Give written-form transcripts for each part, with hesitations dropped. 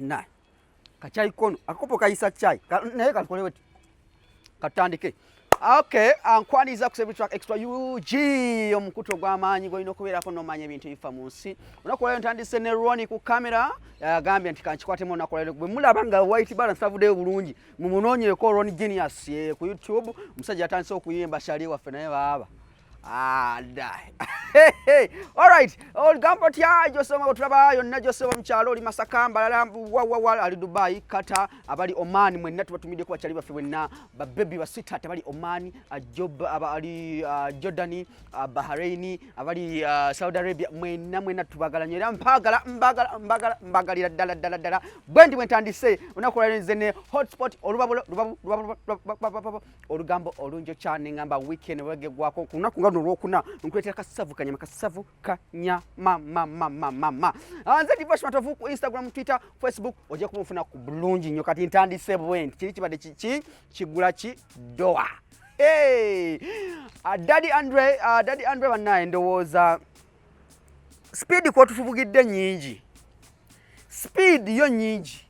Ana kachai kono akopo kaisa chai naye kalikolewe katandike. Okay, ankwaniza kusebe track extra UG omukuto gw'amaanyi golino kubeerako nomanya ebintu bifa mu nsi. Unakola ntandise ne Ronnie ku kamera yagambye nti kanchikwatemu nakola bwe mulaba nga white balance avudeyo bulungi mumunonyeko Ronnie Genius ku YouTube musajja atandise okuyimba shali waffe naye baba die. All right. All gambo tia Joseph otulaba yonna Joseph mchalo oli Masakamba wa ali Dubai Qatar abali Oman mwenna tubatumide kwa chali bafe wenna ba baby basita abali Oman Job abali Jordani Bahrain abali Saudi Arabia mwenna tubagalanye era mbagalira dala bwendi mwentandise unakola nzene hotspot olubabo olugambo olunjo cyane ngamba weekend wege gwako kunakungano rokuna nkwetera kasavu kanyama kasavu mama anze divash matavu ku Instagram Twitter Facebook oje kumufuna ku bulungi nyo kati ntandise bwenti kiri kibade kigula ki doa. Hey Daddy Andre banaye ndowooza speed ko tufugidde nyingi speed yo nyingi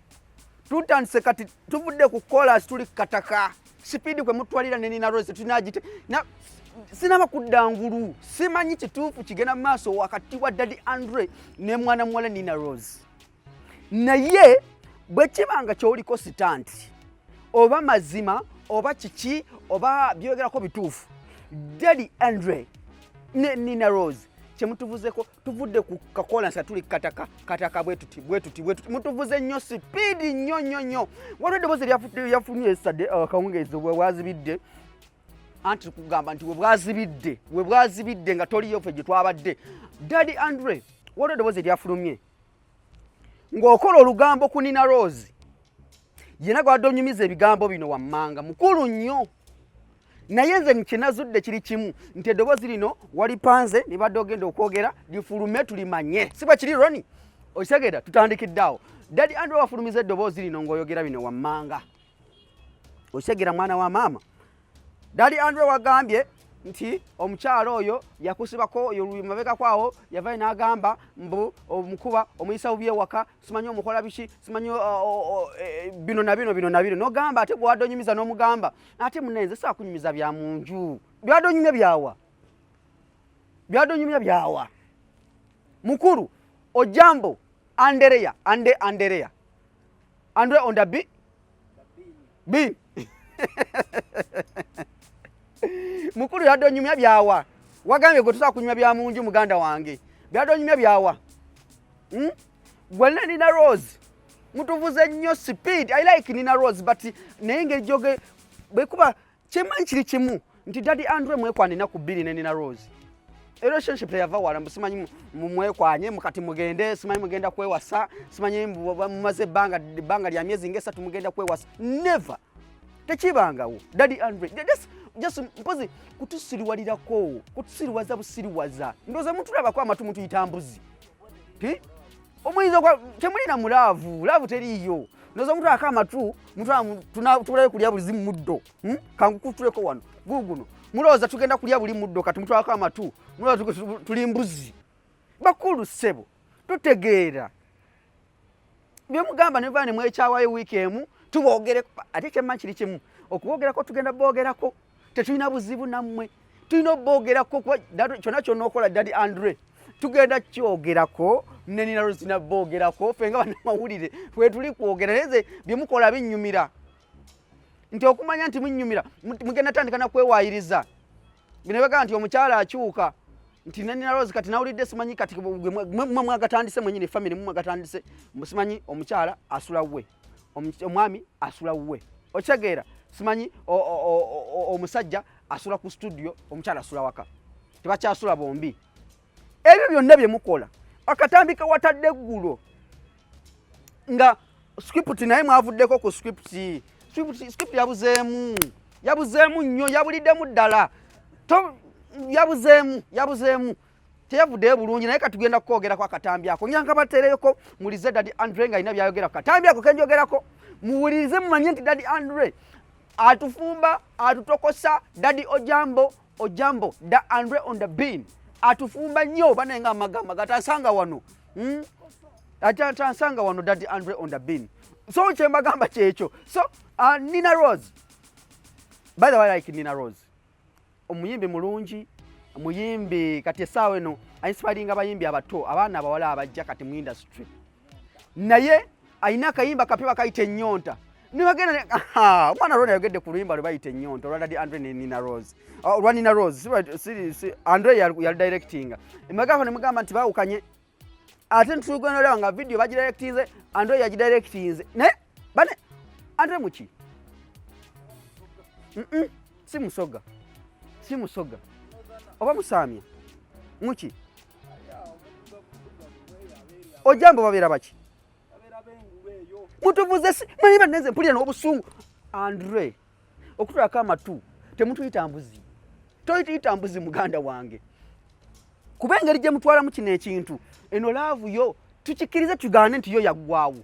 tutandise kati tuvudde ku chorus tuli kataka speed kwe mutwalira neni na Rose tunajite na sinaba kudangulu simanyi kituufu kigenda maaso wakati wa Daddy Andre ne mwana mwala Nina Rose naye bwe kibanga kyoliko sitanti oba mazima oba kiki oba byogerako bituufu Daddy Andre ne Nina Rose chemutuvuzeko tuvudde ku kakola satuli kataka bwetuti mutuvuze nnyo speed nnyo wano bozi yafunye yesterday kawungezo bwe wazibidde anti kugamba nti we bwazibidde nga toli yofe gye twabadde Daddy Andre wano bozi yafulumye ng'okola olugambo ku Nina Rose yena gwadonyumiza ebigambo bino wammanga mukulu nnyo naye nze nkinazudde kiri kimu nti eddoboozi lino wali panze ne badde ogenda okwogera lifulume tulimanye si bwe kiri Ronnie okitegeera tutandikiddeawo Daddy Andre wafulumiza eddoboozi lino ng'oyogera bino wammanga okitegeera mwana wa maama Daddy Andre wagambye nti omukyalo oyo yakusibako mabega kwawo yavayo n'agamba mbu omukuba omuyisa bubi ewaka simanyi omukola biki simanyi bino na bino n'ogamba ate bwadonyumiza n'omugamba ate munenze saakunyumiza bya munju byadonyumya byawa mukulu ojambo Anderea Andre on the B mukulu yadonyumya byawa wagambye go tusakunyumya bya munju muganda wange byadonyumya byawa gwena Nina Rose mutuvuze nnyo speed I like Nina Rose but nenge joge bekuba chemanyi kiri kimu nti Daddy Andre mwekwanina ku bili ne Nina Rose relationship yava wala msimanyi mumwekwanye mukati mugende simanyi mugenda kwewasa simanyi mumaze banga lya myezi ngesa tumugenda kwewasa never tekibangawo Daddy Andre just mpozi kutusiriwaza busiriwaza ndoza muntu laba kwa matu muntu yitambuzi omwizo kwa temulina mulavu teriyo ndoza muntu akamatu muntu tunatulaye kulya buli muddo kangukutuleko wano guguno muloza tugenda kulya buli muddo kati muntu akamatu muloza tuli mbuzi bakulu sebo tutegeera bye mugamba ne bane mwekyawayo weekend tubogere ate kyemanyi kimu okubogerako tugenda bogerako tetulina buzibu nammwe tulina bogerako kyona nokola Daddy Andre tugenda kyogerako ne Nina Rose na bogerako fenga bana mawulire fwe tuli kwogera neze byemukola binnyumira nti okumanya nti munnyumira mugenda tandika na kwewayiriza binebega nti omukyala akyuka nti Nina Rose kati nawulidde simanyi kati mwagatandise mwenyine family mwagatandise musimanyi omukyala asula we omwami asula we okitegera simanyi omusajja asula ku studio omukyala asula waka tebakyasula bombi ebyo byonna bye mukola akatambika watadde eggulo nga script naye mwavuddeko ku script yabuzeemu nnyo yabuliddemu ddala yabuzeemu teyavuddeyo bulungi naye katugenda kukwogerako akatambi ako nyanga batereko mulize Daddy Andre nga alina byayogera ku katambi ako kenjogerako muwulirize mumanye nti Daddy Andre atufumba atutokosa Daddy Ojambo Da Andre on the bean atufumba nnyo banenga amagamba gatasanga wano atansanga wano Daddy Andre on the bin. So chembagamba checho. So Nina Roz. By the way, I like Nina Roz. Omuyimbi mulungi, omuyimbi kati esawe no inspiring abayimbi abato, abaana abawala abajja kati mu industry. Naye ayina kayimba kapewa kayite Nyonta. Niwagenda omwana Ron ayogedde ku luyimba lwe bayite Nyonta olwa Daddy Andre ne Nina Roz. Olwa Nina Roz, si Andre yali directing. Emagava ne mugamba nti baawukanye. Ate ntugenda nga video bagidirectinze, Andre yagidirectinze. Ne? Bane Andre muki? Si musoga. Si musoga. Oba musamya. Muki? Ojambo babera baki? Mutuvuze si mani baneze mpulira n'obusungu. Andre okutula kama tu temutuyita mbuzi. Toyita mbuzi muganda wange. Kubengeri gye mutwala mu kino ekintu eno love yo tukikirize tugane nti yo yaggwawo.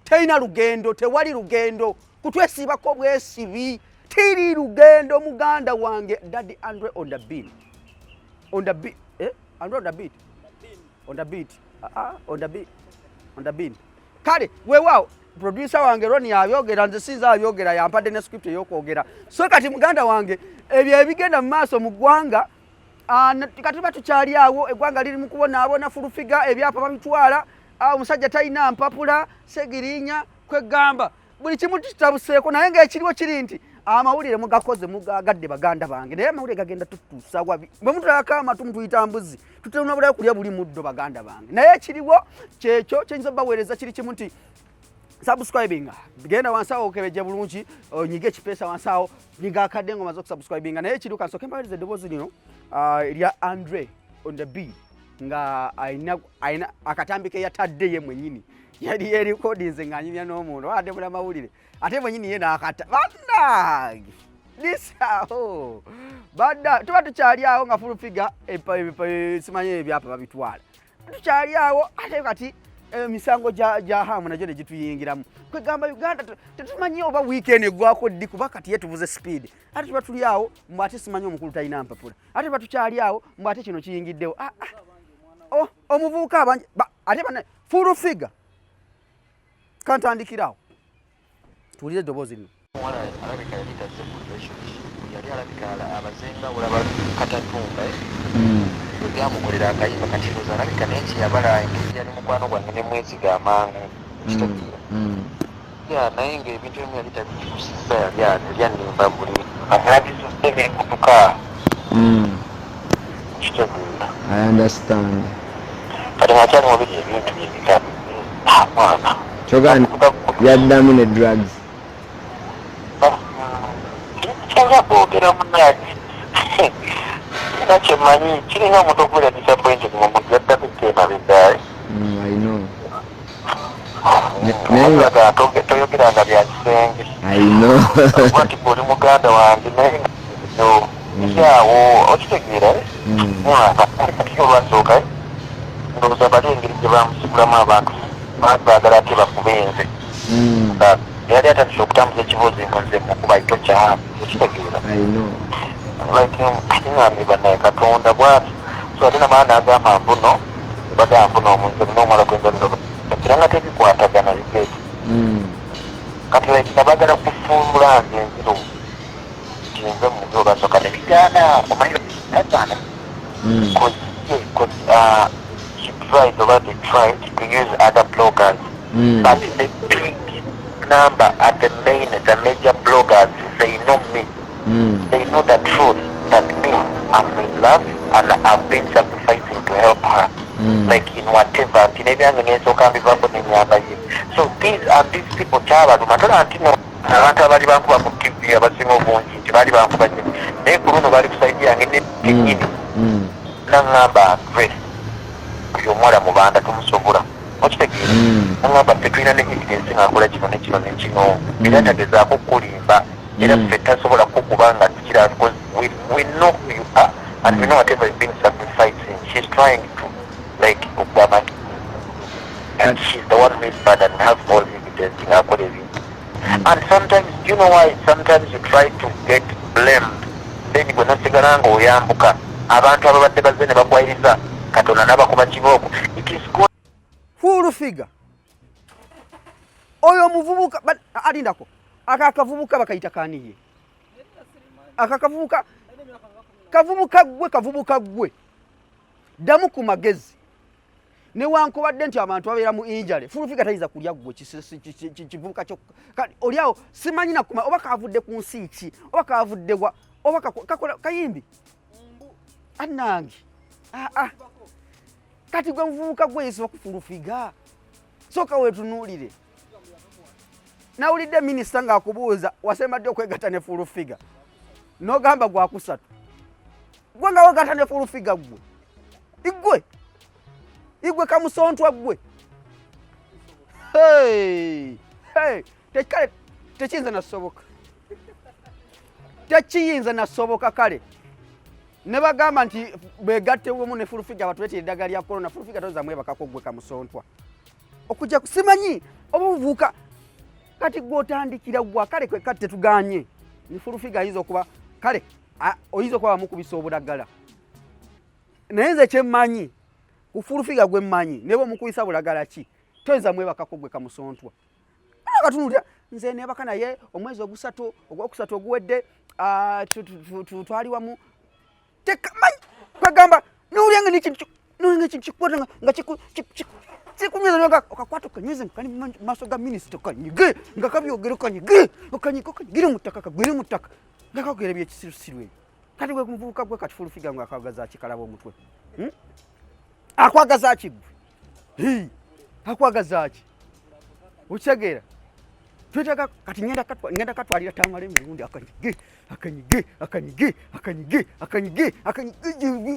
Teina lugendo, tewali lugendo, kutwesibako bwesibi, tiri lugendo muganda wange. Daddy Andre on the beat. On the beat. Andre on the beat. On the beat. On the beat. On the beat. Kale, wewa producer wange Ron yayogera nze sinza ayogera yampadde ne script y'okwogera. So kati muganda wange ebyo ebigenda mu maaso mu ggwanga katuba tukyali awo eggwanga liri mu kubonaabona fulufiga ebyapa babitwala omusajja talina mpapula segirinya kwegamba buli kimu kitabuseeko naye ng'ekiriwo kiri nti amawulire mugakoze mugagadde baganda bange naye amawulire gagenda tutuusa wabi bwe mutulaka amatu mutuyita mbuzi tutuna bulayo kulya buli muddo baganda bange naye ekiriwo kyekyo kyenyiza baweereza kiri kimu nti subscribing genda wansawo okebeje bulungi onyige ekipesa wansawo nyiga akadde ngoma z'okusubscribinga naye ekiri kansooke mbaweereza eddoboozi lino lya Andre on the beat nga aina akatambike yatadde ye mwenyini yali recordinze nganyimya n'omuntu wadde bula mawulire ate mwenyini ye nakata bannange lisaho badda tuba tukyali awo nga fulufiga simanye ebyapa babitwala tukyali awo ate kati misango ja hamu nagyo ne gituyingiramu kwegamba Uganda tetumanyi oba weekend egwako ddi kuba kati yetuvuze speed ate tuba tuli awo mbate simanyi omukulu talina mpapula ate tuba tukyali awo mbate kino kiyingiddewo omuvubuka abangi ate bana full figure kantandikirawo tuwulire eddoboozi lino alabika yali yali alabika abazenga olaba katatumba byamukolera akayimba kati loza alabika naye kiyabala engeri yali mukwano gwange ne mwesiga amangu kitagira naye ng'ebintu ebimu yali tabikusiza yali yanimba buli akalabizuddemu enkutuka kitagira. I understand. Kati ngakyali mubiri ebintu byebitabi mwana Chogan yaddamu ne drugs. Kyanga kwogera munaki nakyemanyi kiringa omuntu okubeera disappointed mu muntu yaddamu etteema biddaali. I know. Toyogeranga bya kisenge. I know. Bwati oli muganda wange naye ekyawo okitegeera kati olwasooka ndowooza bali engeri gye bamusibulamu abantu baagala ate bakubenze yali atandise okutambuza ekibuuzi nze mukuba ito kyamu okitegeera kiŋambi bannaye katonda bwati so ate namala n'agamba mbuno bagamba mbuno omunze n'omwala gwenzaniro kiranga tebikwatagana bigeti kati lekina bagala kufumbula nze enziro kinze mu byo basooka ne bigaana omanyi tagaana she tried over they tried to use other bloggers but the big number at the major bloggers they know me they know the truth that me I'm in love and I've been sacrificing to help her like in whatever so these people kyabaluma tola nti abantu abali bankuba ku TV abasinga obungi nti bali bankuba naye ku luno bali kusaidia yange nenyini naŋŋamba Grace oyo omuwala mu banda tumusobola okitegeera naŋŋamba ffe tulina ne evidence ng'akola kino ne kino ne kino era tagezaako kukulimba era ffe tasobola kukuba nga tikira because we know who you are and we know whatever you've been sacrificing she's trying to like Obama and she's the one who is bad and has all evidence in her body. And sometimes, you know why? Sometimes you try to get blamed. Then you go not sigaranga oyambuka. Abantu ababadde bazze ne bagwayiriza Katonda n'abakuba kiboko. It is good. full figure oyo muvubuka alindako akakavubuka bakayita kaniye akakavubuka kavubuka gwe damu ku magezi ne wankobadde nti abantu babeera mu injale full figure tayiza kulya gwe kivubuka kyo oliawo simanyi nakuma oba kavudde ku nsi ki oba kavudde wa oba kakola kayimbi anangi kati gwe muvubuka gwe yesiba ku full figure soka wetunuulire nawulidde minisita ng'akubuuza wasemmadde okwegatta ne full figure n'ogamba gwakusatu gwe nga wegatta ne full figure gwe igwe kamusontwa gwe tekale tekiyinza nasoboka kale ne bagamba nti begatte wemu ne full figure batuleetera eddagala lya corona full figure toza mwebakako gwe kamusontwa okujja kusimanyi oba buvuuka kati gwotandikira gwa kale kwe kati tetuganye ni full figure ayiza okuba kale oyiza okuba bamukubisa obulagala naye nze kyemmanyi ku full figure gwe mmanyi ne bw'omukubisa bulagala ki toyinza mwebakako gwe kamusontwa akatunulira nze nebaka naye omwezi ogwokusatu oguwedde twali wamu tekamanyi kwegamba nowulyange nikintu kikwata nga sikumyeza nyoga okakwata okanyuze kani maaso ga minisita kanyige nga kabyogere okanyigire mu ttaka kagwire mu ttaka nga kakugera ebyekisirusiru ebyo kati gwe kumuvubuka gwe kati full figure nga akwagaza ki kalaba omutwe akwagaza ki gwe akwagaza ki okitegeera twetaaga kati ngenda katwalira tamala emirundi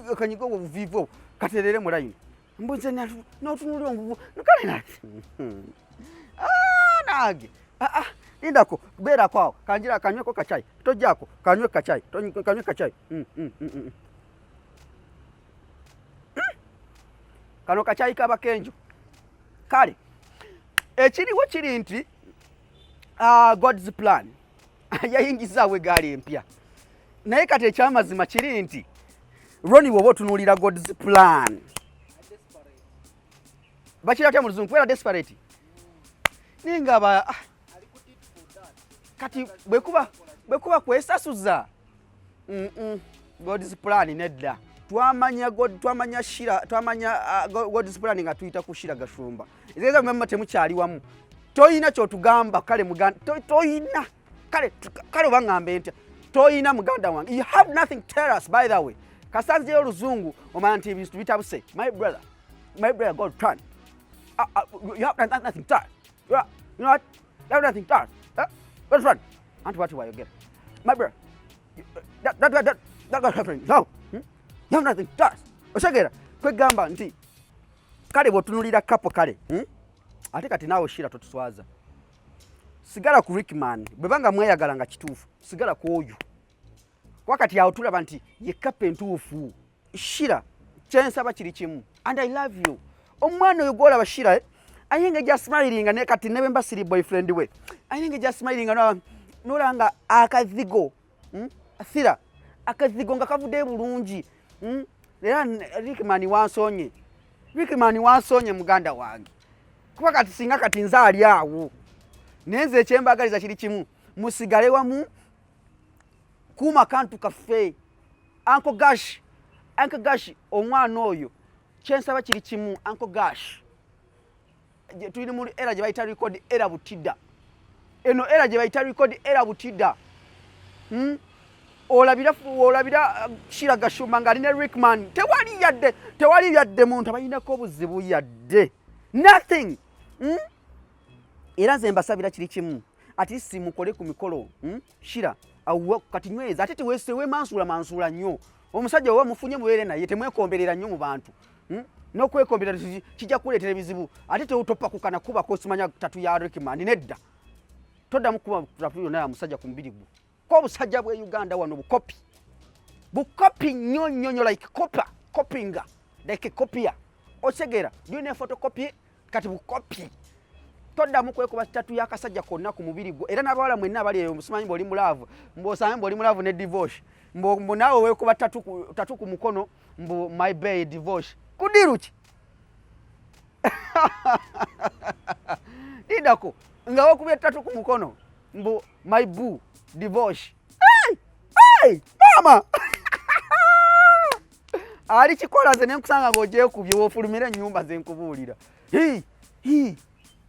akanyiga obuvivu obwo katerere mu layini mbuze n'otunulira omuvuvu kale nange lindako beerako awo kanjira kanyweko kacayi tojjako kanywe kacayi kano kacayi kabakenjo kale ekiriwo kiri nti God's plan yayingizaawo egaali empya naye kati ekyamazima kiri nti Ronnie woba otunuulira God's plan bakira atya mu luzungu kubeera desperate ninga kati bwekuba kwesasuza God's plan nedda twamanya God's plan nga tuyita kushira gashumba ezeza mmemma temukyali wamu toyina kyotugamba kale muganda toyina kale obangambe ntya toyina muganda wange you have nothing to tell us by the way kasanzeyo oluzungu omanya nti ebintu bitabuse my brother God plan you have nothing to tell us. You know what? You have nothing to tell us. What's wrong? Auntie, what you get? My brother, that happening. No. You have nothing to tell us. Oshagera, kwegamba nti kale bwotunulira kapo kale. Ate kati naawe shira totuswaza. Sigala ku Rickman, bwebanga mweyagala nga kituufu. Sigala ku oyo. Wakati yawo tulaba nti ye kapo entuufu. Shira, kyensaba kiri kimu. And I love you. Omwana oyo gwolaba Shira ayinga just smiling ne kati nebe mbasiri boyfriend we ayinga just smiling nolanga akazigo asira akazigo nga kavudde bulungi era Rickman wansonye muganda wange kuba kati singa kati nzaali awo nenze ekyembagaliza kiri kimu musigale wamu kuma kantu kafe Uncle Gash omwana oyo kyensaba kiri kimu Uncle Gash tulina mu era gye bayita record era butidda eno era gye bayita record era butidda olabira Shira Gashumba nga alina Rickman tewali yadde muntu abayinako obuzibu yadde nothing era nze mbasabira kiri kimu ati simukole ku mikolo Shira awo kati nyweza ate tewesewe mansula nnyo omusajja owa mufunye mubeere naye temwekomberera nnyo mu bantu n'okwekomberera kijja kuleetera ebizibu ate tewutopa kukana kuba kosimanya tatu ya Rickman nedda toddamu kuba tatu yonna ya musajja ku mubiri gwo ko obusajja bwe Uganda wano bukopi nnyo like copinga like copier otegera dine photocopy kati bukopi toddamu kwekuba tatu ya kasajja konna ku mubiri gwo era n'abawala mwenna bali eyo musimanyi boli mulavu mbosambe boli mulavu ne divorce mbo nawe wekuba tatu ku mukono mbo my bay divorce kudiruki Didako nga wakubye 3 ku mukono mbu my boo divorce. Hey mama ali chikola ze nenkusanga ngoje kubye wofulumira nyumba ze nkubulira.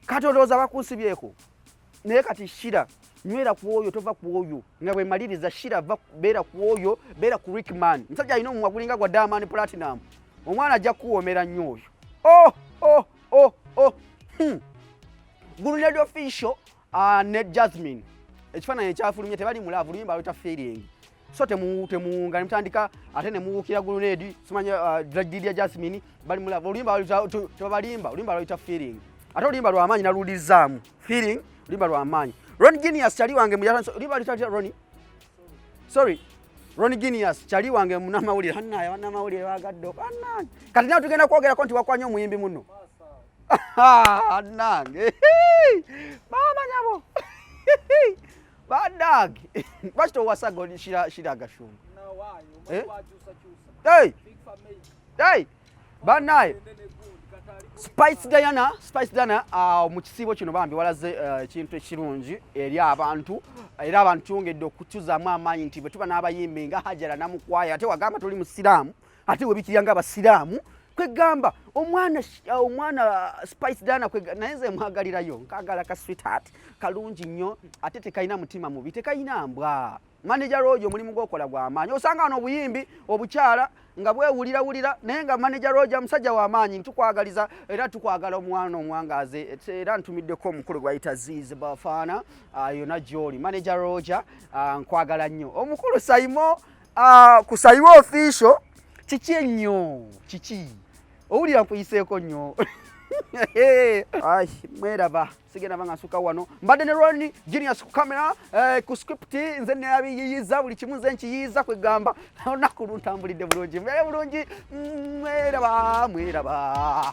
Katoloza bakusibyeko naye kati shira nywera kuoyo tova kuoyo nga bwe maliriza shira va bera kuoyo bera ku Rickman msajja ino mwagulinga gwa Diamond Platinum omwana ajja kuomera nnyo oyo. Gulunedo official ne Jasmine ekifaananyi ekyafulumye tebali mulavu luyimba lwita feeling so temuunga mutandika ate ne muwukira Gulunedi simanya Didia Jasmine bali mulavu oluyimba tebalimba oluyimba lwita feeling ate oluyimba lw'amaanyi nalulizaamu feeling oluyimba lw'amaanyi. Ron Genius chali wange mujana oluyimba lwita Ronnie sorry Ron Genius chali wange munamawulire hannaye banamawulire bagaddo bannange kati nawe tugenda kwogera ko nti wakwanya omuyimbi muno nange mama nyabo badag bachito wasago shira gashungu hey banaye Spice Diana mu kisibo kino bambi walaze ekintu ekirungi eri abantu era abantu ngedde okutuzamu amaanyi nti bwe tuba n'abayimbi nga Hajara namukwaya ate wagamba tuli musiraamu ate we bikiranga abasiraamu kwegamba omwana Spice Diana naye nze mwagalirayo nkagala ka sweetheart kalungi nnyo ate tekayina mutima mubi tekayina mbwa. Manager Rojo mulimu gwokola gwa amaanyi osanga ano obuyimbi obukyala nga bwewulira naye nga Manager Rojo musajja wa amaanyi tukwagaliza era tukwagala omwana omwangaze era ntumiddeko omukulu gwayita Zizi Bafana yona Joli Manager Rojo nkwagala nnyo omukulu Saimo ku Saimo official kiki ennyo kiki owulira mpuyiseeko nnyo mweraba sigenda banga suka wano mbadde ne Ron Genius ku camera ku script nze ne abiyiza buli kimu nze nkiyiza kwegamba olunaku luntambulidde bulungi mweraba